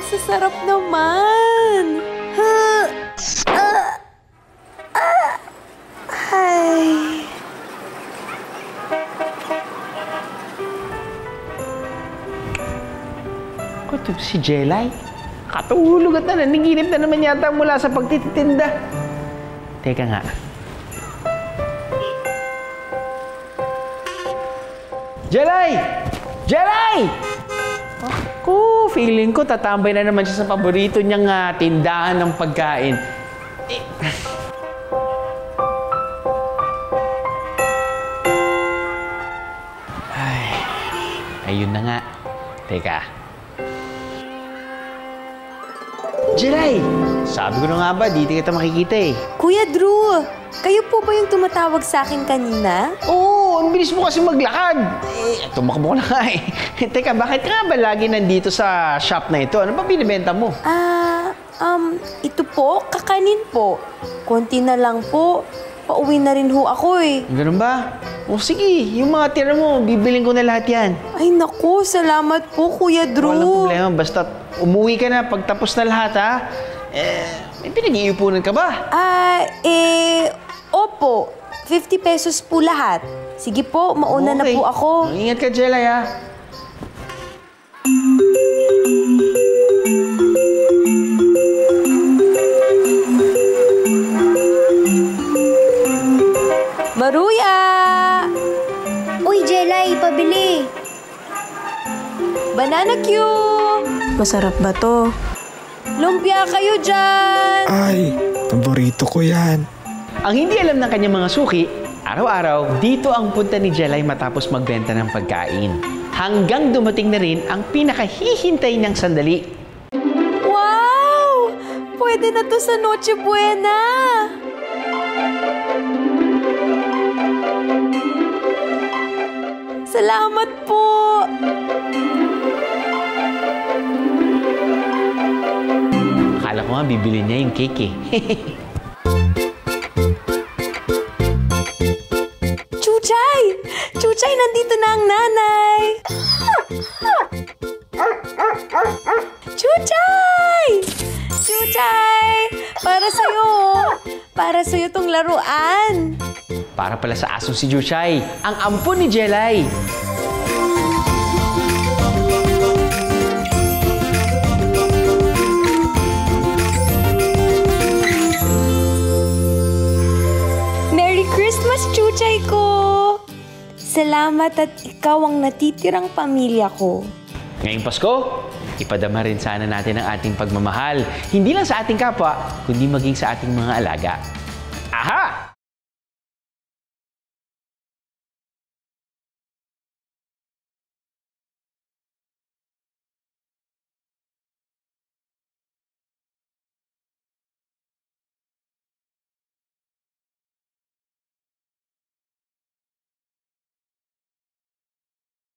Ang sasarap naman! Ay... Ito si Jelay. Katulog at naniginip na naman yata mula sa pagtititinda. Teka nga. Jelay! Jelay! Ako, feeling ko tatambay na naman siya sa paborito niyang tindahan ng pagkain. Ay, ayun na nga. Teka. Jelay! Sabi ko na nga ba, dito kita makikita eh. Kuya Drew, kayo po ba yung tumatawag sa akin kanina? Oo, ang bilis mo kasi maglakad. Tumakbo na nga eh. Teka, bakit ka nga ba lagi nandito sa shop na ito? Ano ba binibenta mo? Ito po, kakanin po. Konti na lang po. Pauwi na rin ho ako eh. Ganun ba? O sige, yung mga tira mo, bibiling ko na lahat yan. Ay naku, salamat po Kuya Drew. Walang problema, basta umuwi ka na pagtapos na lahat ha. May pinag-iipunan ka ba? Opo. 50 pesos po lahat. Sige po, mauna na po ako. Ingat ka, Jelay ha. Maruya! Uy, Jelay, pabili. Banana Q! Masarap ba to? Lumpia kayo dyan! Ay, paborito ko yan. Ang hindi alam ng kanyang mga suki, araw-araw, dito ang punta ni Jelay matapos magbenta ng pagkain. Hanggang dumating na rin ang pinakahihintay niyang sandali. Wow! Pwede na to sa Noche Buena! Salamat po! Akala ko nga bibili niya yung cake eh. Chuchay! Chuchay, nandito na ang nanay! Chuchay! Chuchay! Para sa'yo! Para sa'yo tong laruan! Para pala sa asong si Chuchay, ang ampon ni Jelay. Merry Christmas, Chuchay ko! Salamat at ikaw ang natitirang pamilya ko. Ngayong Pasko, ipadama rin sana natin ang ating pagmamahal. Hindi lang sa ating kapwa, kundi maging sa ating mga alaga. Aha!